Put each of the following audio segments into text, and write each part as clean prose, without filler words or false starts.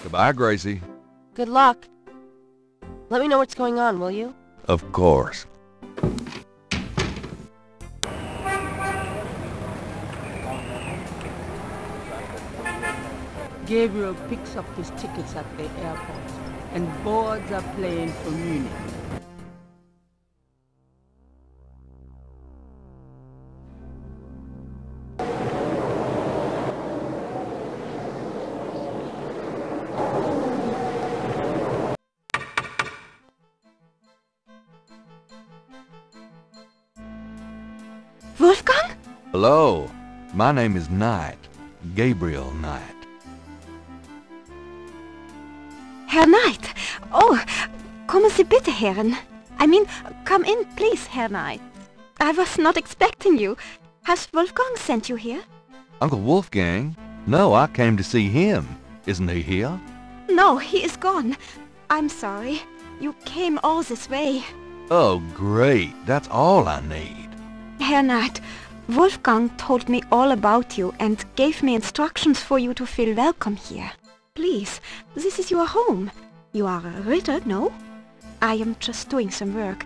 Goodbye, Gracie. Good luck. Let me know what's going on, will you? Of course. Gabriel picks up his tickets at the airport and boards a plane for Munich. Wolfgang? Hello. My name is Knight. Gabriel Knight. Herr Knight! Oh, kommen Sie bitte herein. I mean, come in, please, Herr Knight. I was not expecting you. Has Wolfgang sent you here? Uncle Wolfgang? No, I came to see him. Isn't he here? No, he is gone. I'm sorry. You came all this way. Oh, great. That's all I need. Herr Knight, Wolfgang told me all about you and gave me instructions for you to feel welcome here. Please, this is your home. You are a Ritter, no? I am just doing some work.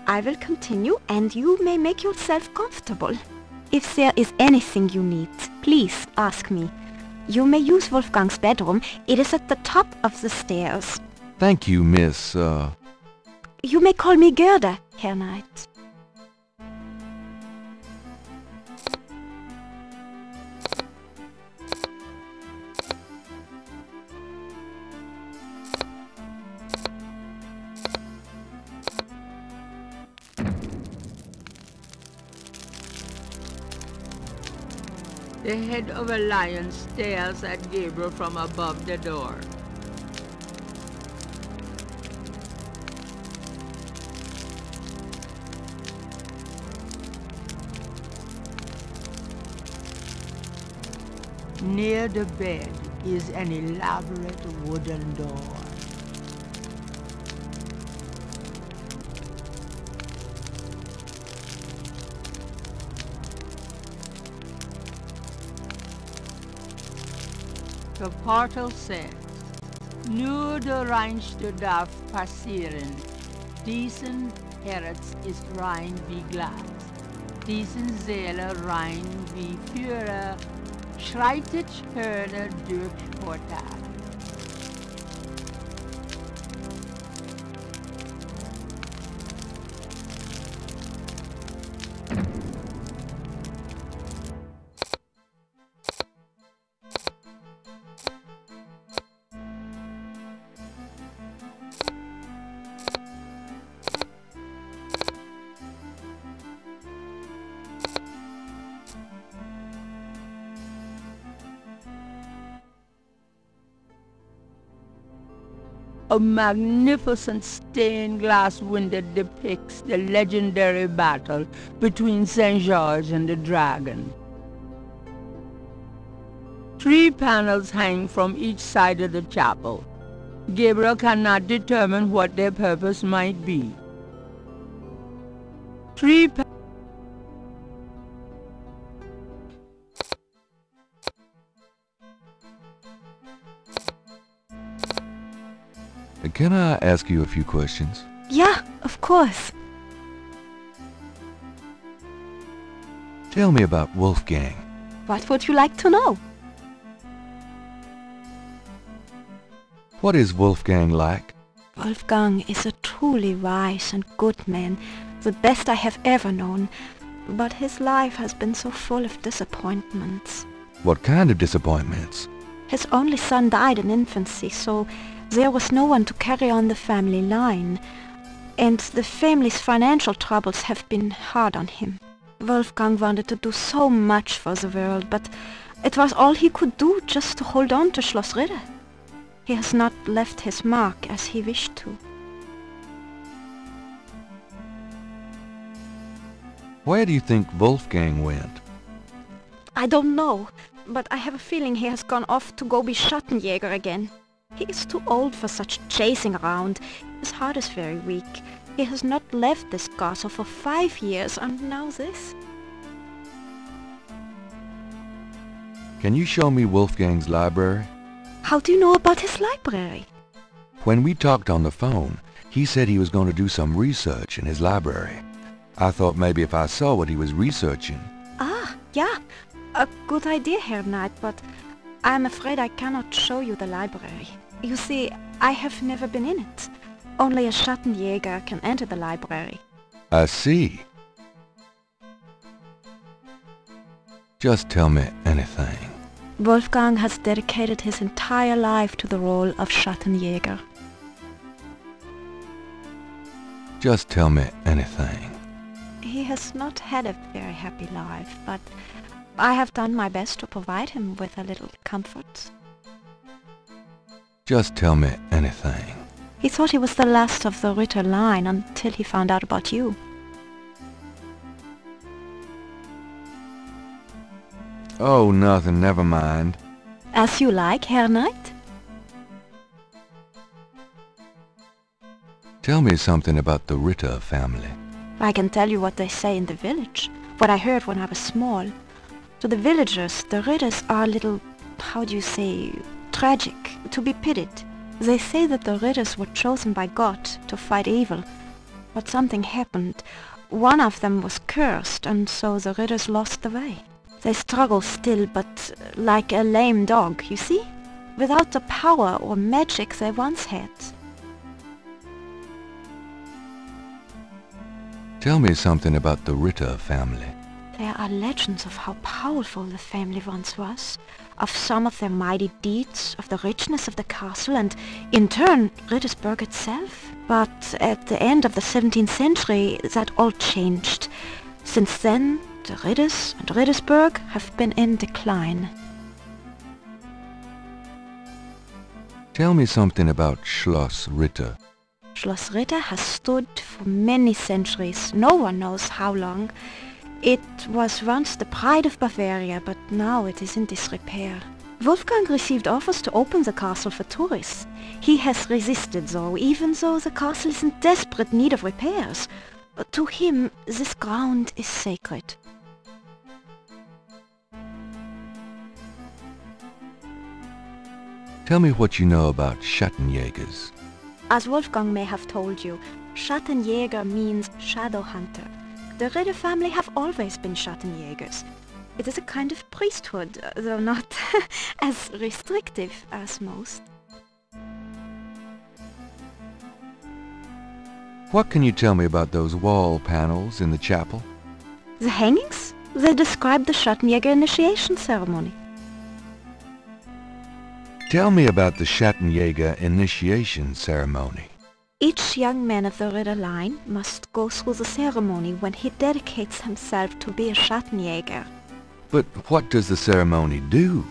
I will continue and you may make yourself comfortable. If there is anything you need, please ask me. You may use Wolfgang's bedroom. It is at the top of the stairs. Thank you, Miss, You may call me Gerda, Herr Knight. The head of a lion stares at Gabriel from above the door. Near the bed is an elaborate wooden door. The portal says, Nur der Reinste darf passieren. Diesen Herz ist rein wie Glas. Diesen Seele rein wie Führer. Schreitet Hörner durch Portal. A magnificent stained glass window depicts the legendary battle between St. George and the dragon. 3 panels hang from each side of the chapel. Gabriel cannot determine what their purpose might be. 3 Can I ask you a few questions? Yeah, of course. Tell me about Wolfgang. What would you like to know? What is Wolfgang like? Wolfgang is a truly wise and good man, the best I have ever known. But his life has been so full of disappointments. What kind of disappointments? His only son died in infancy, so there was no one to carry on the family line. And the family's financial troubles have been hard on him. Wolfgang wanted to do so much for the world, but it was all he could do just to hold on to Schloss Ritter. He has not left his mark as he wished to. Where do you think Wolfgang went? I don't know, but I have a feeling he has gone off to go be Schattenjäger again. He is too old for such chasing around. His heart is very weak. He has not left this castle for 5 years, and now this. Can you show me Wolfgang's library? How do you know about his library? When we talked on the phone, he said he was going to do some research in his library. I thought maybe if I saw what he was researching. Ah, yeah. A good idea, Herr Knight, but I'm afraid I cannot show you the library. You see, I have never been in it. Only a Schattenjäger can enter the library. I see. Just tell me anything. Wolfgang has dedicated his entire life to the role of Schattenjäger. Just tell me anything. He has not had a very happy life, but I have done my best to provide him with a little comfort. Just tell me anything. He thought he was the last of the Ritter line until he found out about you. Oh, nothing, never mind. As you like, Herr Knight. Tell me something about the Ritter family. I can tell you what they say in the village, what I heard when I was small. To the villagers, the Ritters are a little, how do you say, tragic, to be pitied. They say that the Ritters were chosen by God to fight evil, but something happened. One of them was cursed, and so the Ritters lost the way. They struggle still, but like a lame dog, you see? Without the power or magic they once had. Tell me something about the Ritter family. There are legends of how powerful the family once was, of some of their mighty deeds, of the richness of the castle, and in turn Rittersburg itself. But at the end of the 17th century that all changed. Since then, the Ritters and Rittersburg have been in decline. Tell me something about Schloss Ritter. Schloss Ritter has stood for many centuries, no one knows how long. It was once the pride of Bavaria, but now it is in disrepair. Wolfgang received offers to open the castle for tourists. He has resisted though, even though the castle is in desperate need of repairs. To him, this ground is sacred. Tell me what you know about Schattenjägers. As Wolfgang may have told you, Schattenjäger means shadow hunter. The Ritter family have always been Schattenjägers. It is a kind of priesthood, though not as restrictive as most. What can you tell me about those wall panels in the chapel? The hangings? They describe the Schattenjäger initiation ceremony. Tell me about the Schattenjäger initiation ceremony. Each young man of the Ritter line must go through the ceremony when he dedicates himself to be a Schattenjäger. But what does the ceremony do?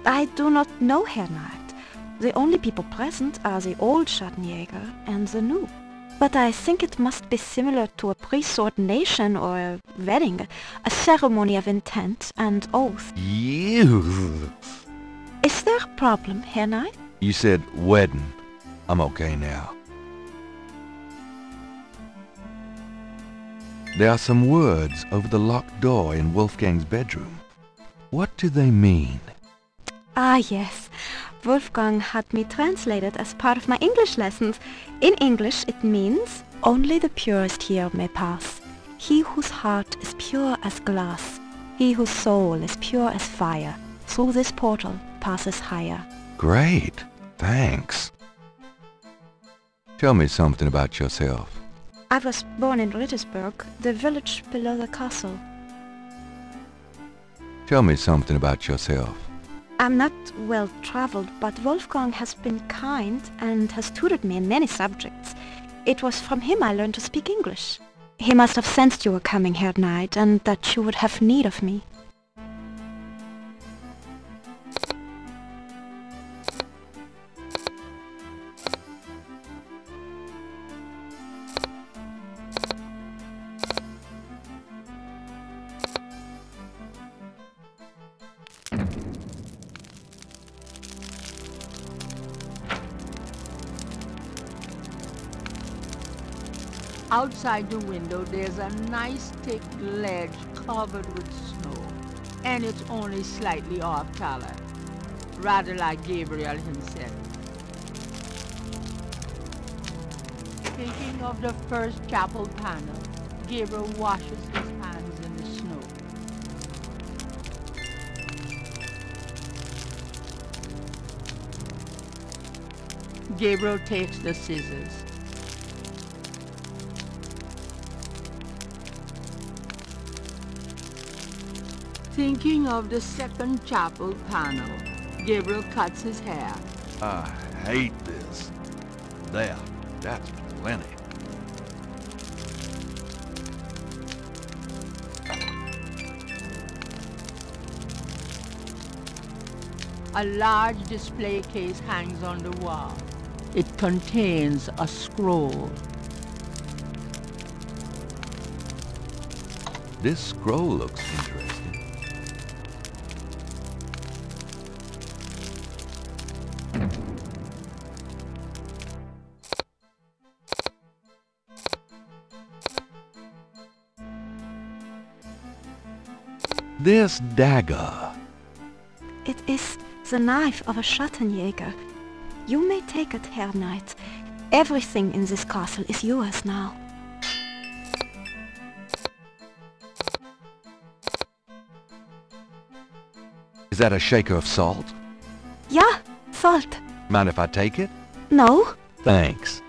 I do not know, Herr Knight. The only people present are the old Schattenjäger and the new. But I think it must be similar to a priest's ordination or a wedding, a ceremony of intent and oath. You. Is there a problem, Herr Knight? You said wedding. I'm okay now. There are some words over the locked door in Wolfgang's bedroom. What do they mean? Ah, yes. Wolfgang had me translated as part of my English lessons. In English it means, only the purest here may pass. He whose heart is pure as glass. He whose soul is pure as fire. Through this portal passes higher. Great. Thanks. Tell me something about yourself. I was born in Rittersburg, the village below the castle. Tell me something about yourself. I'm not well-traveled, but Wolfgang has been kind and has tutored me in many subjects. It was from him I learned to speak English. He must have sensed you were coming, Herr Knight, and that you would have need of me. Outside the window, there's a nice thick ledge covered with snow, and it's only slightly off color. rather like Gabriel himself. Thinking of the first chapel panel, Gabriel washes his hands in the snow. Gabriel takes the scissors. Thinking of the second chapel panel, Gabriel cuts his hair. I hate this. There, that's plenty. A large display case hangs on the wall. It contains a scroll. This scroll looks interesting. This dagger. It is the knife of a Schattenjäger. You may take it, Herr Knight. Everything in this castle is yours now. Is that a shaker of salt? Yeah, salt. Mind if I take it? No? Thanks.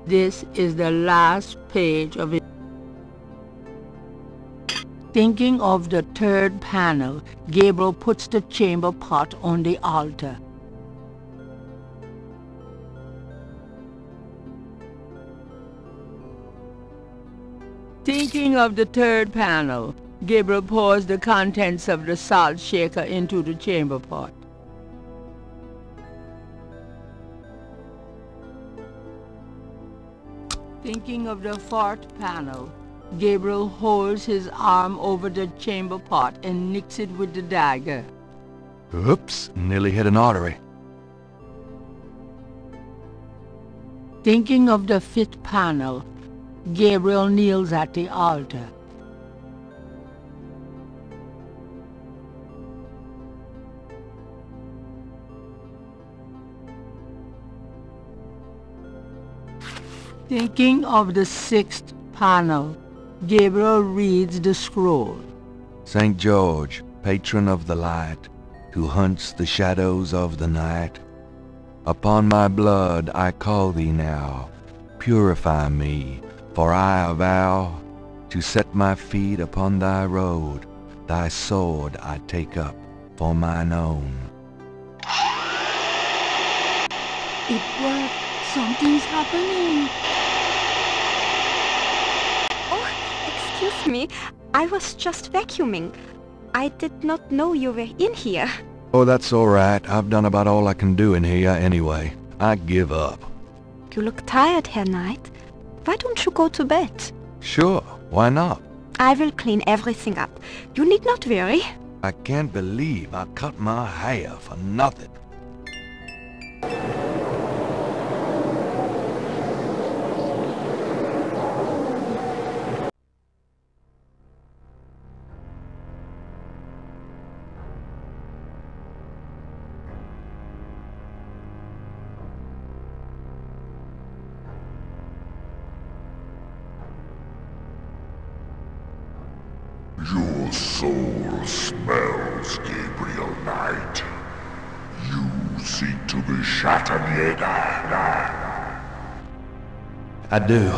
This is the last page of it. Thinking of the third panel, Gabriel puts the chamber pot on the altar. Thinking of the third panel, Gabriel pours the contents of the salt shaker into the chamber pot. Thinking of the fourth panel, Gabriel holds his arm over the chamber pot and nicks it with the dagger. Oops, nearly hit an artery. Thinking of the fifth panel, Gabriel kneels at the altar. Thinking of the sixth panel, Gabriel reads the scroll. St. George, patron of the light, who hunts the shadows of the night, upon my blood I call thee now, purify me, for I avow to set my feet upon thy road, thy sword I take up for mine own. It worked. Something's happening. Oh, excuse me. I was just vacuuming. I did not know you were in here. Oh, that's all right. I've done about all I can do in here anyway. I give up. You look tired, Herr Knight. Why don't you go to bed? Sure, why not? I will clean everything up. You need not worry. I can't believe I cut my hair for nothing. Your soul smells, Gabriel Knight. You seek to be Schattenjäger. I do.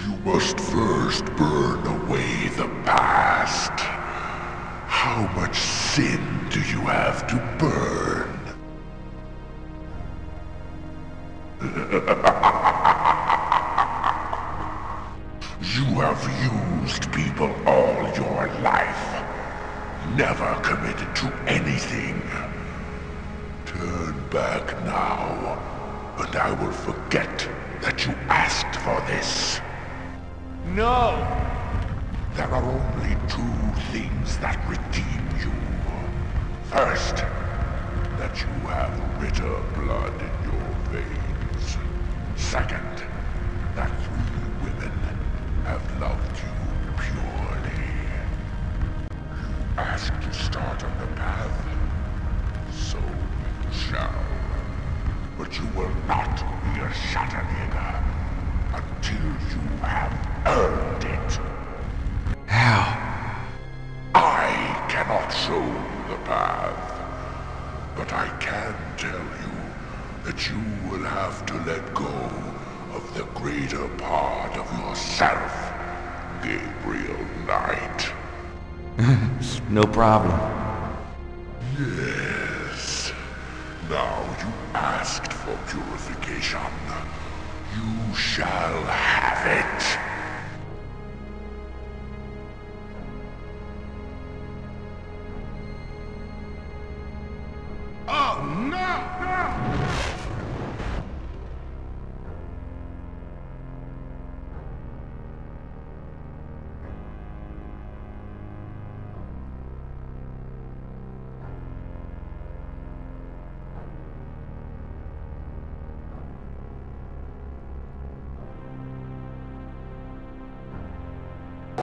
You must first burn away the past. How much sin do you have to burn? You have used people all your life, never committed to anything. Turn back now, and I will forget that you asked for this. No! There are only two things that redeem you. First, that you have bitter blood in your veins. Second, that 3 women have loved you purely. You asked to start on the path, so you shall. But you will not be a Schattenjäger until you have earned it. How? I cannot show you the path, but I can tell you that you will have to let go of the greater part of yourself, Gabriel Knight. No problem. Yes. Now you asked for purification. You shall have it. Oh no!